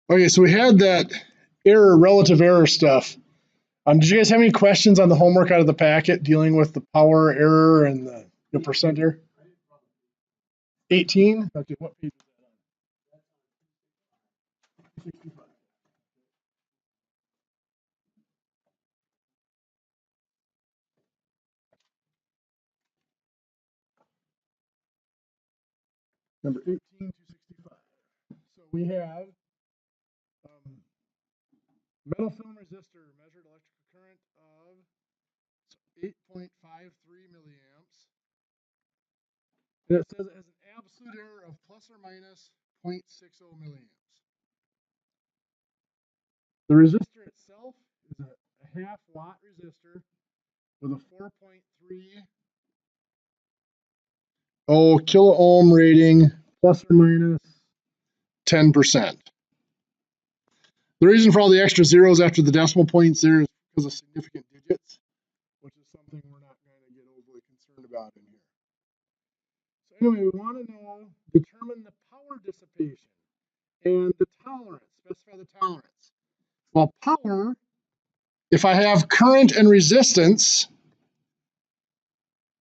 Okay, so we had that relative error stuff. Did you guys have any questions on the homework out of the packet dealing with the power error and the percent error? 18? Okay, what page is that on? Number 18, 265. So we have metal film resistor measured electrical current of 8.53 milliamps. And it says it has an absolute error of plus or minus 0.60 milliamps. The resistor itself is a half watt resistor with a 4.3 kilo ohm rating, plus or minus 10%. The reason for all the extra zeros after the decimal points there is because of significant digits, which is something we're not going to get overly concerned about in here. So anyway, we want to know, determine the power dissipation and the tolerance, specify the tolerance. Well, power, if I have current and resistance,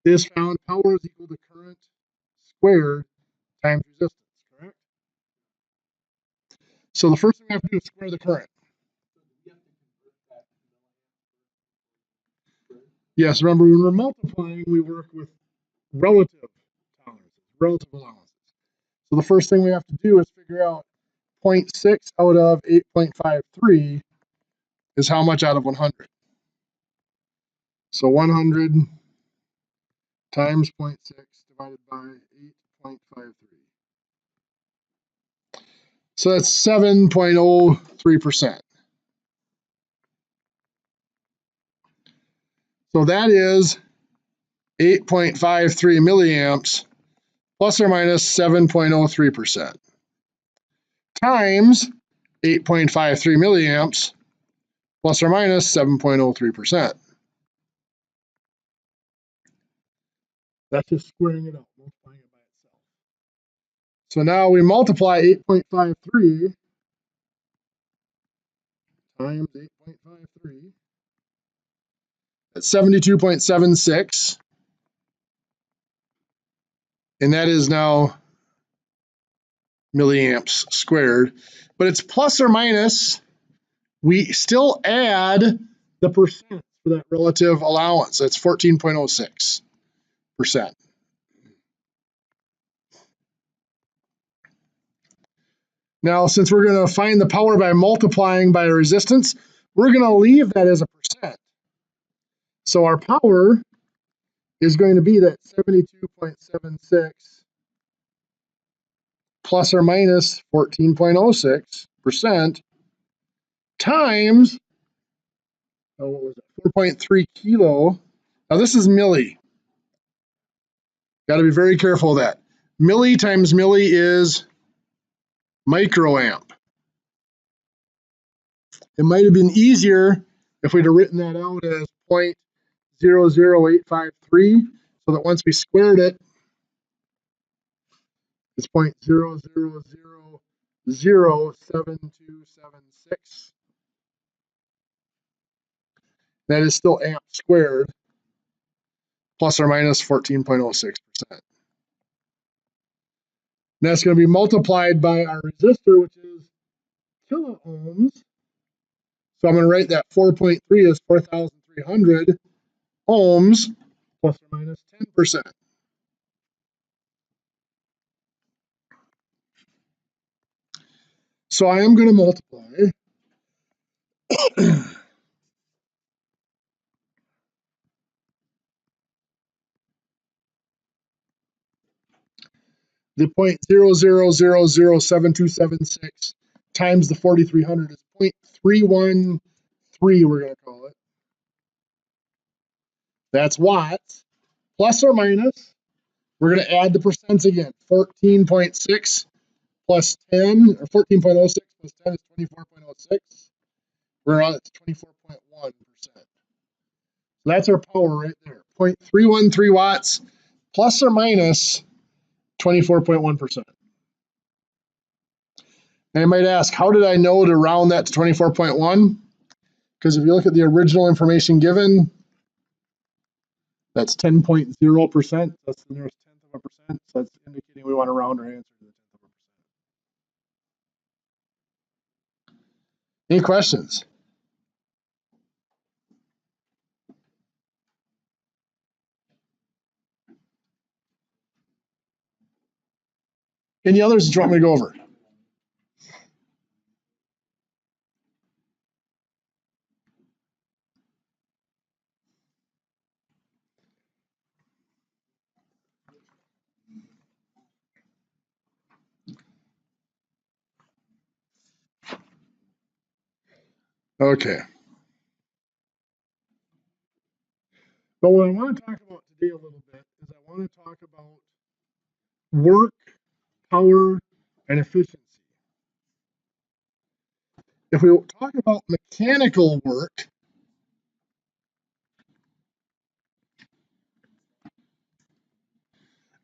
is found, power is equal to current squared times resistance, correct? So the first thing we have to do is square the current. Yes, remember when we're multiplying, we work with relative tolerances, relative allowances. So the first thing we have to do is figure out 0.6 out of 8.53 is how much out of 100. So 100 times 0.6 divided by 8.53. So that's 7.03%. So that is 8.53 milliamps plus or minus 7.03% times 8.53 milliamps plus or minus 7.03%. That's just squaring it out, multiplying it by itself. So now we multiply 8.53 times 8.53. That's 72.76. And that is now milliamps squared. But it's plus or minus. We still add the percent for that relative allowance. That's 14.06%. Now, since we're going to find the power by multiplying by a resistance, we're going to leave that as a percent. So our power is going to be that 72.76 plus or minus 14.06% times, what was it, 4.3 kilo. Now this is milli. Got to be very careful of that. Milli times milli is microamp. It might have been easier if we'd have written that out as 0.00853, so that once we squared it, it's 0.00007276. That is still amp squared, plus or minus 14.06%. That's going to be multiplied by our resistor, which is kilo ohms. So I'm going to write that 4.3 as 4,300 ohms, plus or minus 10%. So I am going to multiply the 0.00007276 times the 4,300 is 0.313, we're going to call it. That's watts. Plus or minus, we're going to add the percents again. 14.6 plus 10, or 14.06 plus 10 is 24.06. We're on 24.1%. So that's our power right there. 0.313 watts plus or minus 24.1%. And you might ask, how did I know to round that to 24.1? Because if you look at the original information given, that's 10.0%. That's the nearest tenth of a percent. So that's indicating we want to round our answer to the tenth of a percent. Any questions? Any others that you want me to go over? Okay. But what I want to talk about today a little bit is I want to talk about work, power, and efficiency. If we talk about mechanical work,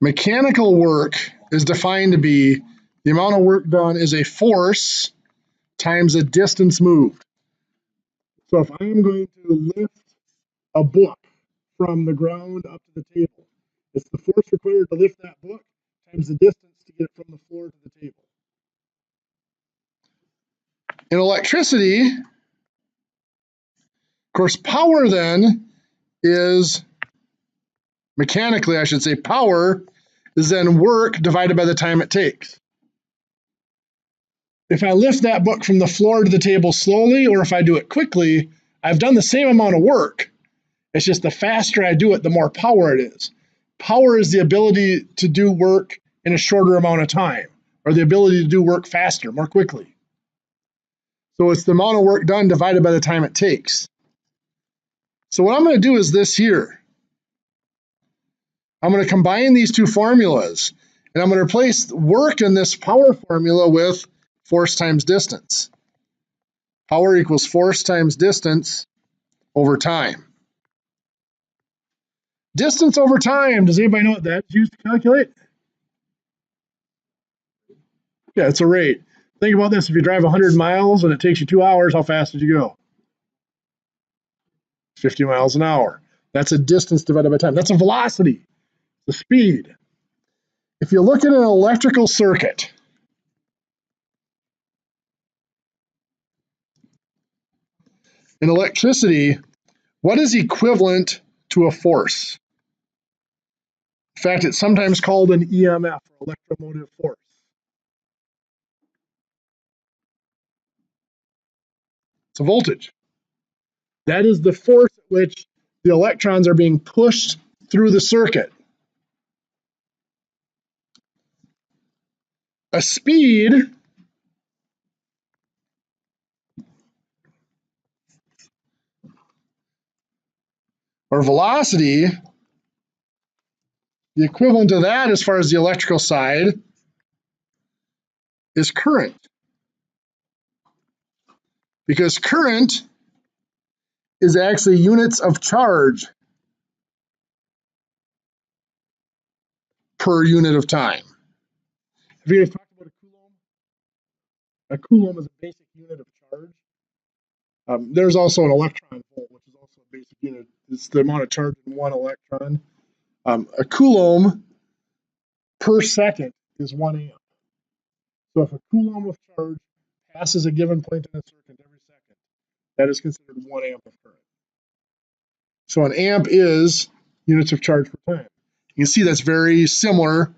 mechanical work is defined to be the amount of work done is a force times a distance moved. So if I am going to lift a book from the ground up to the table, it's the force required to lift that book times the distance to get it from the floor to the table. In electricity, of course, power then is, mechanically I should say, power is then work divided by the time it takes. If I lift that book from the floor to the table slowly, or if I do it quickly, I've done the same amount of work. It's just the faster I do it, the more power it is. Power is the ability to do work in a shorter amount of time, or the ability to do work faster, more quickly. So it's the amount of work done divided by the time it takes. So what I'm going to do is this here. I'm going to combine these two formulas, and I'm going to replace work in this power formula with force times distance. Power equals force times distance over time. Distance over time, does anybody know what that's used to calculate? Yeah, it's a rate. Think about this, if you drive 100 miles and it takes you 2 hours, how fast did you go? 50 miles an hour. That's a distance divided by time. That's a velocity, the speed. If you look at an electrical circuit, in electricity, what is equivalent to a force? In fact, it's sometimes called an EMF, or electromotive force. It's a voltage. That is the force at which the electrons are being pushed through the circuit. A speed or velocity, the equivalent of that as far as the electrical side is current. Because current is actually units of charge per unit of time. Have you guys talked about a coulomb? A coulomb is a basic unit of charge. There's also an electron volt, which is also a basic unit. It's the amount of charge in one electron. A coulomb per second is 1 amp. So if a coulomb of charge passes a given point in a circuit every second, that is considered 1 amp of current. So an amp is units of charge per time. You can see that's very similar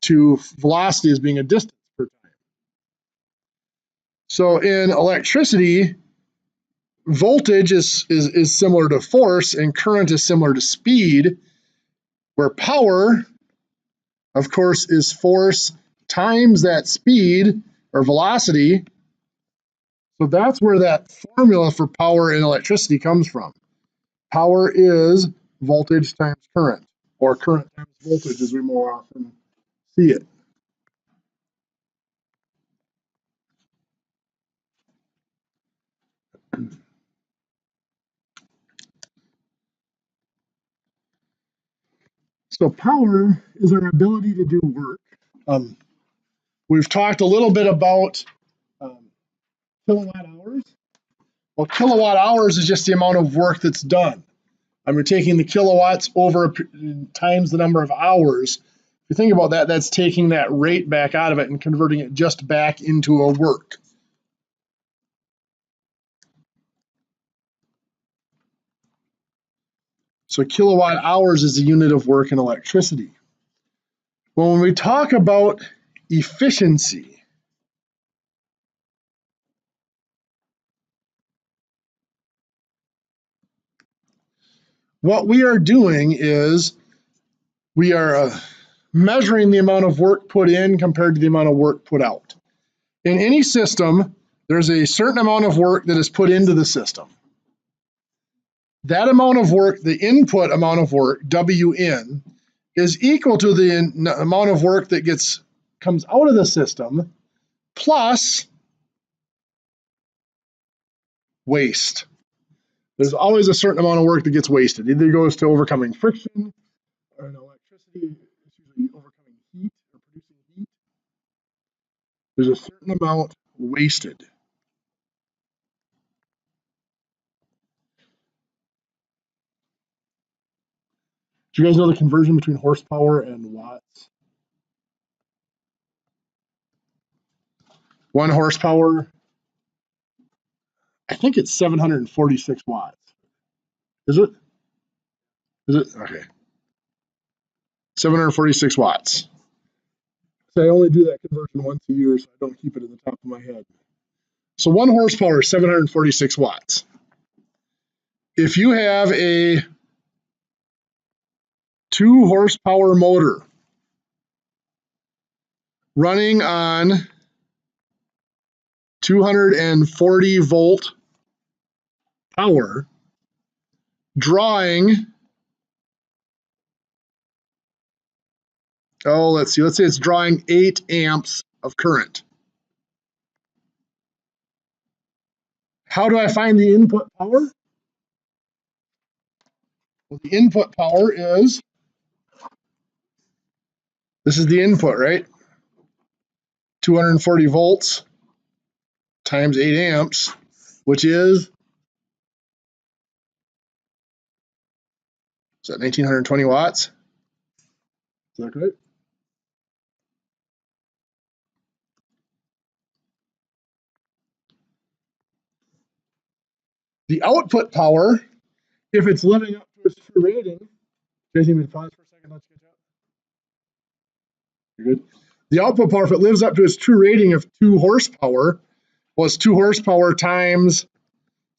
to velocity as being a distance per time. So in electricity, voltage is similar to force and current is similar to speed, where power, of course, is force times that speed or velocity. So that's where that formula for power in electricity comes from. Power is voltage times current, or current times voltage as we more often see it. So power is our ability to do work. We've talked a little bit about kilowatt hours? Well, kilowatt hours is just the amount of work that's done. We're taking the kilowatts over times the number of hours. If you think about that, that's taking that rate back out of it and converting it just back into a work. So kilowatt hours is the unit of work in electricity. Well, when we talk about efficiency, what we are doing is we are measuring the amount of work put in compared to the amount of work put out. In any system, there's a certain amount of work that is put into the system. That amount of work, the input amount of work, WN, is equal to the amount of work that comes out of the system plus waste. There's always a certain amount of work that gets wasted. Either it goes to overcoming friction, or in electricity, it's usually overcoming heat or producing heat. There's a certain amount wasted. Do you guys know the conversion between horsepower and watts? 1 horsepower, I think it's 746 watts. Is it? Is it? Okay. 746 watts. So I only do that conversion once a year, so I don't keep it in the top of my head. So 1 horsepower is 746 watts. If you have a 2 horsepower motor running on 240 volt power, drawing, let's say it's drawing 8 amps of current. How do I find the input power? Well, the input power is, this is the input, right? 240 volts times 8 amps, which is that 1920 watts? Is that right? The output power, if it's living up to its true rating, you guys need me to pause for a second? Let's get that. You're good. The output power, if it lives up to its true rating of 2 horsepower, was 2 horsepower times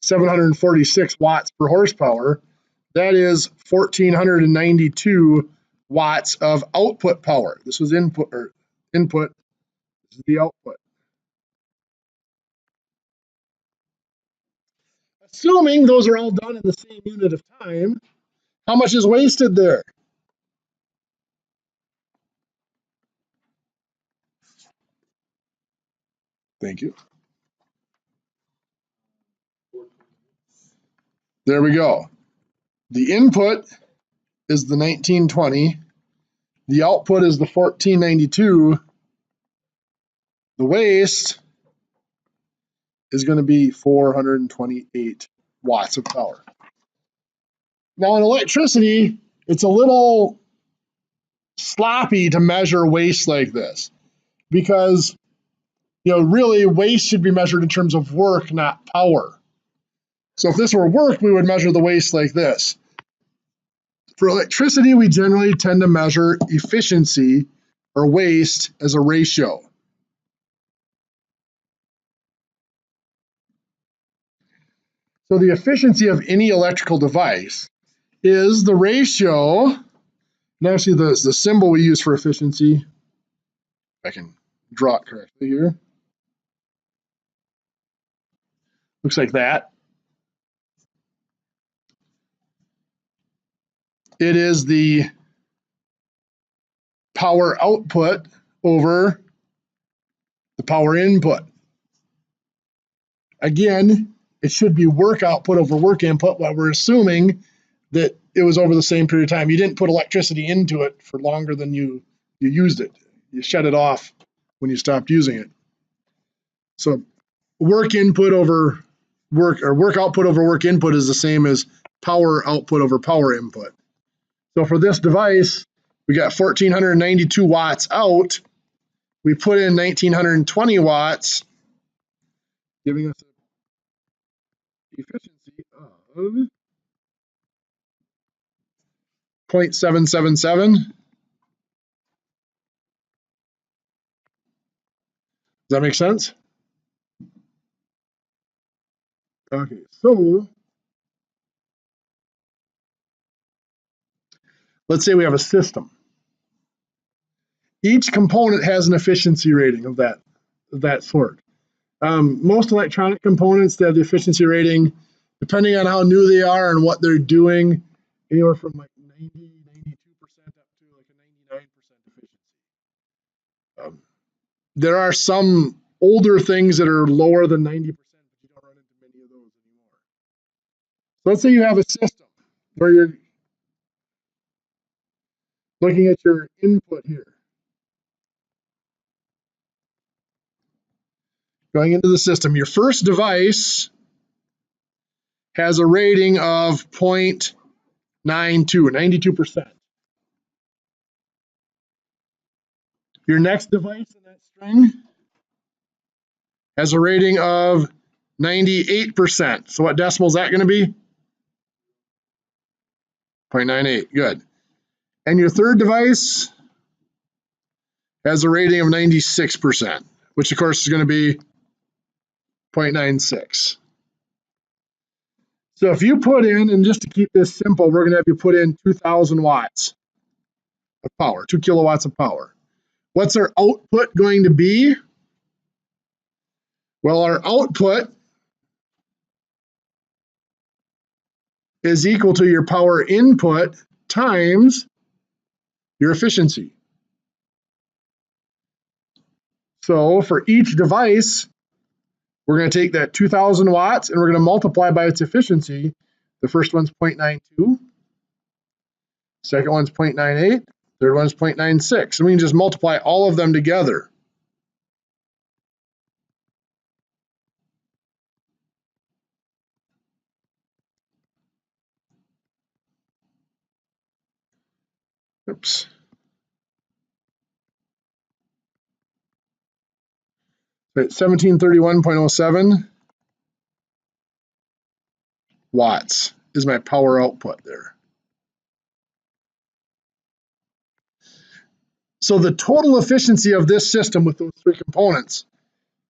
746 watts per horsepower. That is 1,492 watts of output power. This was input. This is the output. Assuming those are all done in the same unit of time, how much is wasted there? Thank you. There we go. The input is the 1920. The output is the 1492. The waste is going to be 428 watts of power. Now in electricity, it's a little sloppy to measure waste like this because, really waste should be measured in terms of work, not power. So if this were work, we would measure the waste like this. For electricity, we generally tend to measure efficiency or waste as a ratio. So the efficiency of any electrical device is the ratio, and actually the symbol we use for efficiency, if I can draw it correctly here, looks like that. It is the power output over the power input. Again, it should be work output over work input, but we're assuming that it was over the same period of time. You didn't put electricity into it for longer than you used it. You shut it off when you stopped using it. So work input over work, or work output over work input is the same as power output over power input. So for this device, we got 1,492 watts out. We put in 1,920 watts, giving us an efficiency of 0.777. Does that make sense? Okay, so let's say we have a system. Each component has an efficiency rating of that sort. Most electronic components, they have the efficiency rating, depending on how new they are and what they're doing, anywhere from like 90, 92% up to like a 99% efficiency. There are some older things that are lower than 90%, but you don't run into many of those anymore. So let's say you have a system where you're looking at your input here. Going into the system, your first device has a rating of 0.92, 92%. Your next device in that string has a rating of 98%. So what decimal is that going to be? 0.98, good. And your third device has a rating of 96%, which of course is going to be 0.96. So if you put in, and just to keep this simple, we're going to have you put in 2,000 watts of power, 2 kilowatts of power. What's our output going to be? Well, our output is equal to your power input times your efficiency. So for each device, we're going to take that 2,000 watts and we're going to multiply by its efficiency. The first one's 0.92, second one's 0.98, third one's 0.96. And we can just multiply all of them together. Oops. Right, 1731.07 watts is my power output there. So the total efficiency of this system with those three components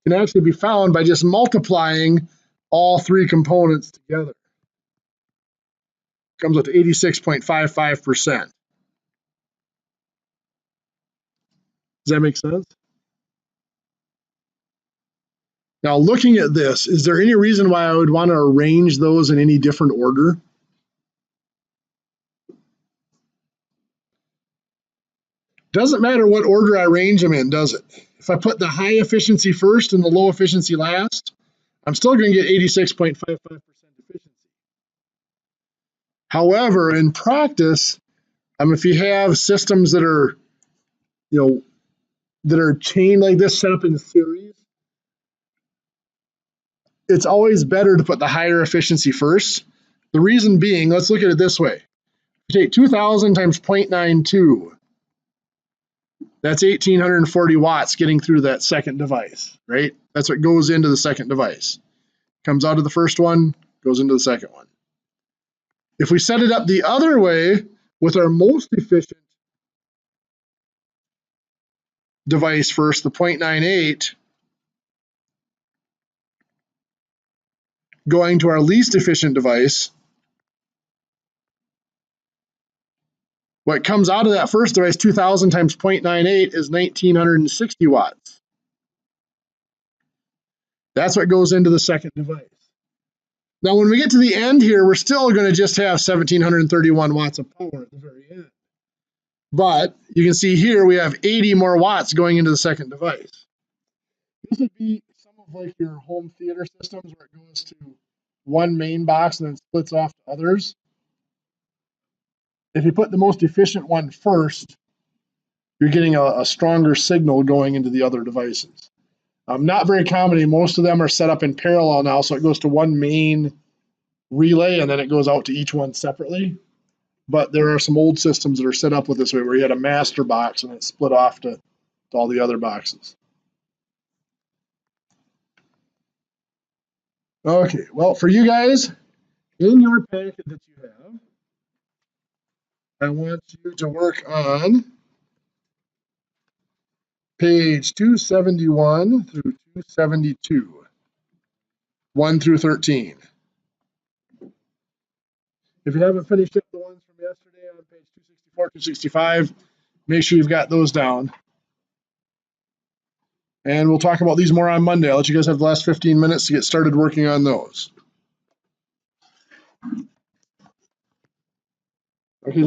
can actually be found by just multiplying all three components together. It comes with 86.55%. Does that make sense? Now, looking at this, is there any reason why I would want to arrange those in any different order? Doesn't matter what order I arrange them in, does it? If I put the high efficiency first and the low efficiency last, I'm still going to get 86.55% efficiency. However, in practice, if you have systems that are, that are chained like this, set up in series, it's always better to put the higher efficiency first. The reason being, let's look at it this way. You take 2,000 times 0.92. That's 1,840 watts getting through that second device, right? That's what goes into the second device. Comes out of the first one, goes into the second one. If we set it up the other way with our most efficient device first, the 0.98, going to our least efficient device, what comes out of that first device, 2,000 times 0.98, is 1,960 watts. That's what goes into the second device. Now, when we get to the end here, we're still going to just have 1,731 watts of power at the very end. But you can see here we have 80 more watts going into the second device. This would be some of like your home theater systems where it goes to one main box and then splits off to others. If you put the most efficient one first, you're getting a stronger signal going into the other devices. Not very common. Most of them are set up in parallel now, so it goes to one main relay and then it goes out to each one separately. But there are some old systems that are set up with this way where you had a master box and it split off to all the other boxes. Okay, well, for you guys, in your packet that you have, I want you to work on page 271 through 272, 1 through 13. If you haven't finished up the ones from yesterday on page 264, 265, make sure you've got those down. And we'll talk about these more on Monday. I'll let you guys have the last 15 minutes to get started working on those. Okay,